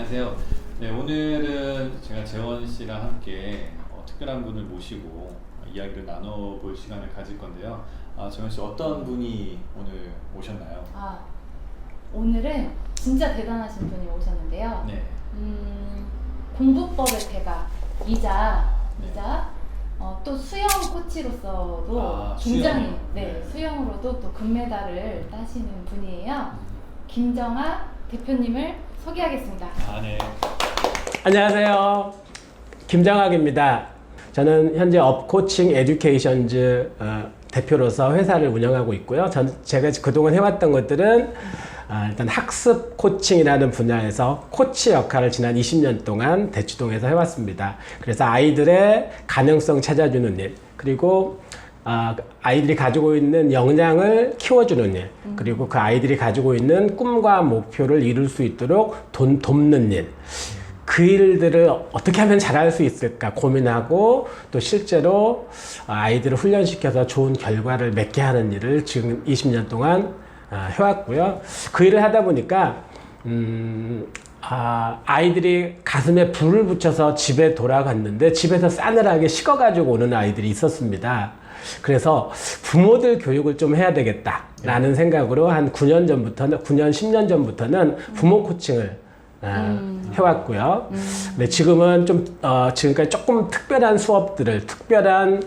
안녕하세요. 네, 오늘은 제가 재원 씨랑 함께 특별한 분을 모시고 이야기를 나눠볼 시간을 가질 건데요. 재원 씨 어떤 분이 오늘 오셨나요? 오늘은 진짜 대단하신 분이 오셨는데요. 네. 공부법의 대가이자 또 수영 코치로서도 굉장히 수영으로도 또 금메달을 따시는 분이에요. 김정아 대표님을 소개하겠습니다. 네. 안녕하세요. 김정학입니다. 저는 현재 업코칭 에듀케이션즈 대표로서 회사를 운영하고 있고요. 제가 그동안 해왔던 것들은 일단 학습 코칭이라는 분야에서 코치 역할을 지난 20년 동안 대치동에서 해왔습니다. 그래서 아이들의 가능성 찾아주는 일, 그리고 아이들이 가지고 있는 역량을 키워주는 일, 그리고 그 아이들이 가지고 있는 꿈과 목표를 이룰 수 있도록 돕는 일, 그 일들을 어떻게 하면 잘할 수 있을까 고민하고 또 실제로 아이들을 훈련시켜서 좋은 결과를 맺게 하는 일을 지금 20년 동안 해왔고요. 그 일을 하다 보니까 아이들이 가슴에 불을 붙여서 집에 돌아갔는데 집에서 싸늘하게 식어가지고 오는 아이들이 있었습니다. 그래서 부모들 교육을 좀 해야 되겠다라는 생각으로 한 9년, 10년 전부터는 부모 코칭을 해왔고요. 네, 지금은 지금까지 조금 특별한 수업들을, 특별한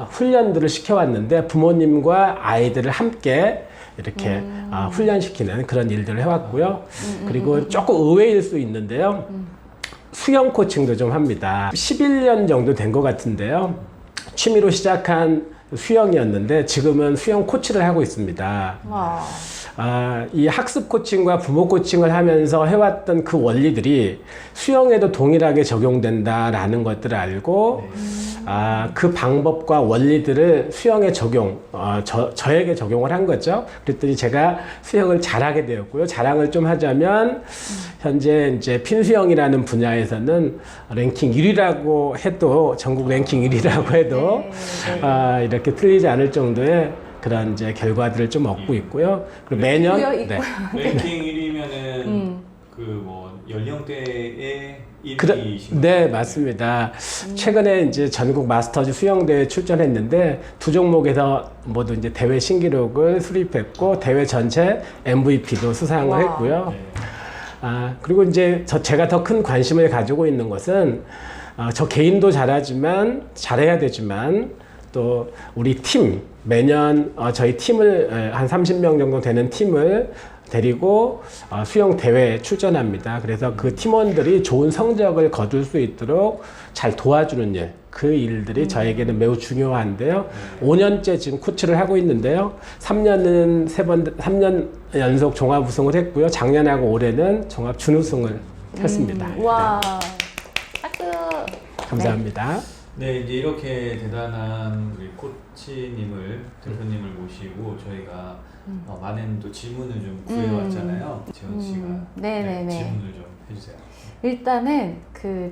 훈련들을 시켜왔는데 부모님과 아이들을 함께 이렇게 훈련시키는 그런 일들을 해왔고요. 그리고 조금 의외일 수 있는데요. 수영 코칭도 좀 합니다. 11년 정도 된 것 같은데요. 취미로 시작한 수영이었는데 지금은 수영 코치를 하고 있습니다. 와. 이 학습 코칭과 부모 코칭을 하면서 해왔던 그 원리들이 수영에도 동일하게 적용된다라는 것들을 알고 그 방법과 원리들을 수영에 저에게 적용을 한 거죠. 그랬더니 제가 수영을 잘하게 되었고요. 자랑을 좀 하자면 현재 이제 핀수영이라는 분야에서는 랭킹 1위라고 해도, 전국 랭킹 1위라고 해도 이렇게 틀리지 않을 정도의 그런 이제 결과들을 좀 얻고 있고요. 그리고 매년 랭킹 1위면은 그 뭐 연령대의 1위이신가요? 네, 맞습니다. 최근에 이제 전국 마스터즈 수영대회에 출전했는데 두 종목에서 모두 이제 대회 신기록을 수립했고 대회 전체 MVP도 수상을 했고요. 그리고 이제 제가 더 큰 관심을 가지고 있는 것은 저 개인도 잘해야 되지만 또 우리 팀, 매년 저희 팀을 한 30명 정도 되는 팀을 데리고 수영 대회에 출전합니다. 그래서 그 팀원들이 좋은 성적을 거둘 수 있도록 잘 도와주는 일, 그 일들이 저에게는 매우 중요한데요. 5년째 지금 코치를 하고 있는데요. 3년 연속 종합 우승을 했고요. 작년하고 올해는 종합 준우승을 했습니다. 와. 박수. 감사합니다. 네, 이제 이렇게 대단한 우리 코치님을, 대표님을 모시고 저희가 많은 또 질문을 좀 구해왔잖아요. 재원 씨가 네네네. 질문을 좀 해주세요. 일단은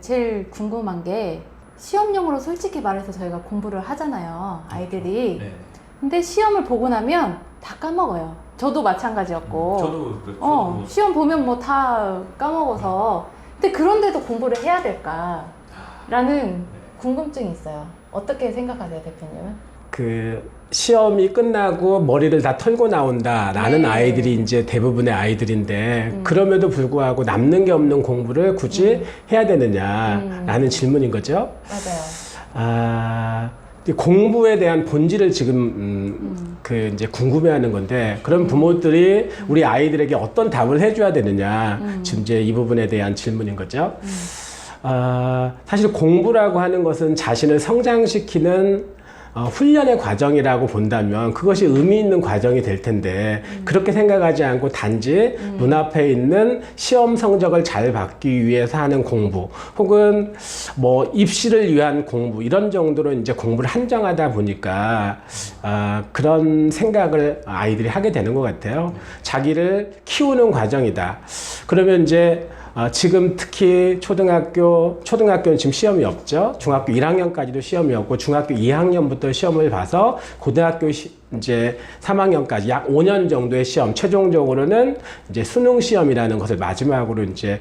제일 궁금한 게 시험용으로 솔직히 말해서 저희가 공부를 하잖아요. 아이들이. 네. 근데 시험을 보고 나면 다 까먹어요. 저도 마찬가지였고. 저도 그렇죠. 시험 보면 뭐 다 까먹어서. 근데 그런데도 공부를 해야 될까라는 궁금증이 있어요. 어떻게 생각하세요, 대표님은? 그 시험이 끝나고 머리를 다 털고 나온다라는 아이들이 이제 대부분의 아이들인데 그럼에도 불구하고 남는 게 없는 공부를 굳이 해야 되느냐라는 질문인 거죠. 맞아요. 공부에 대한 본질을 지금 이제 궁금해하는 건데 그런 부모들이 우리 아이들에게 어떤 답을 해줘야 되느냐 지금 이제 이 부분에 대한 질문인 거죠. 사실 공부라고 하는 것은 자신을 성장시키는 훈련의 과정이라고 본다면 그것이 의미 있는 과정이 될 텐데 그렇게 생각하지 않고 단지 눈앞에 있는 시험 성적을 잘 받기 위해서 하는 공부 혹은 뭐 입시를 위한 공부 이런 정도로 이제 공부를 한정하다 보니까 그런 생각을 아이들이 하게 되는 것 같아요. 자기를 키우는 과정이다. 그러면 이제 지금 특히 초등학교는 지금 시험이 없죠. 중학교 1학년까지도 시험이 없고 중학교 2학년부터 시험을 봐서 고등학교 이제 3학년까지 약 5년 정도의 시험, 최종적으로는 이제 수능 시험이라는 것을 마지막으로 이제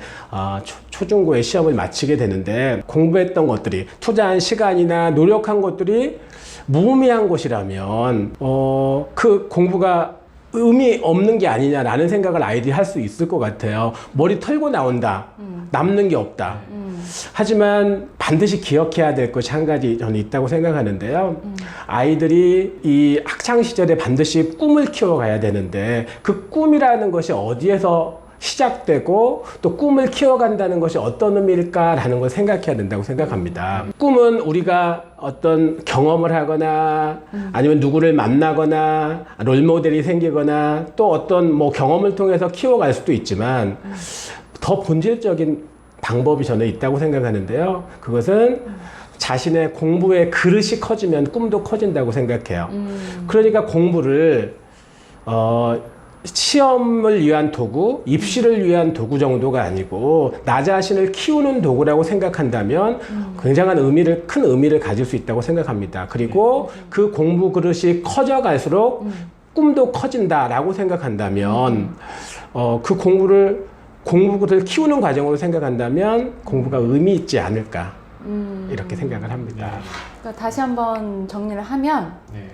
초중고의 시험을 마치게 되는데, 공부했던 것들이, 투자한 시간이나 노력한 것들이 무의미한 것이라면 그 공부가 의미 없는 게 아니냐라는 생각을 아이들이 할 수 있을 것 같아요. 머리 털고 나온다. 남는 게 없다. 하지만 반드시 기억해야 될 것이 한 가지 저는 있다고 생각하는데요. 아이들이 이 학창 시절에 반드시 꿈을 키워가야 되는데, 그 꿈이라는 것이 어디에서 시작되고 또 꿈을 키워간다는 것이 어떤 의미일까라는 걸 생각해야 된다고 생각합니다. 꿈은 우리가 어떤 경험을 하거나 아니면 누구를 만나거나 롤모델이 생기거나 또 어떤 뭐 경험을 통해서 키워갈 수도 있지만, 더 본질적인 방법이 저는 있다고 생각하는데요. 그것은 자신의 공부의 그릇이 커지면 꿈도 커진다고 생각해요. 그러니까 공부를 시험을 위한 도구, 입시를 위한 도구 정도가 아니고 나 자신을 키우는 도구라고 생각한다면 굉장한 큰 의미를 가질 수 있다고 생각합니다. 그리고 그 공부 그릇이 커져갈수록 꿈도 커진다라고 생각한다면 그 공부 그릇을 키우는 과정으로 생각한다면 공부가 의미 있지 않을까, 이렇게 생각을 합니다. 그러니까 다시 한번 정리를 하면 네.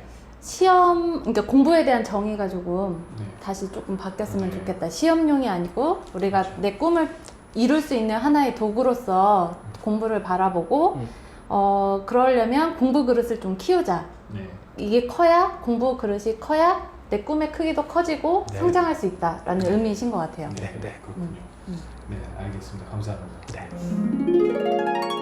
그러니까 공부에 대한 정의가 조금 네. 다시 조금 바뀌었으면 네. 좋겠다. 시험용이 아니고 우리가 내 꿈을 이룰 수 있는 하나의 도구로서 공부를 바라보고 그러려면 공부 그릇을 좀 키우자. 네. 이게 커야, 공부 그릇이 커야 내 꿈의 크기도 커지고 네. 성장할 수 있다라는 의미이신 것 같아요. 네, 그렇군요. 네, 알겠습니다. 감사합니다. 네.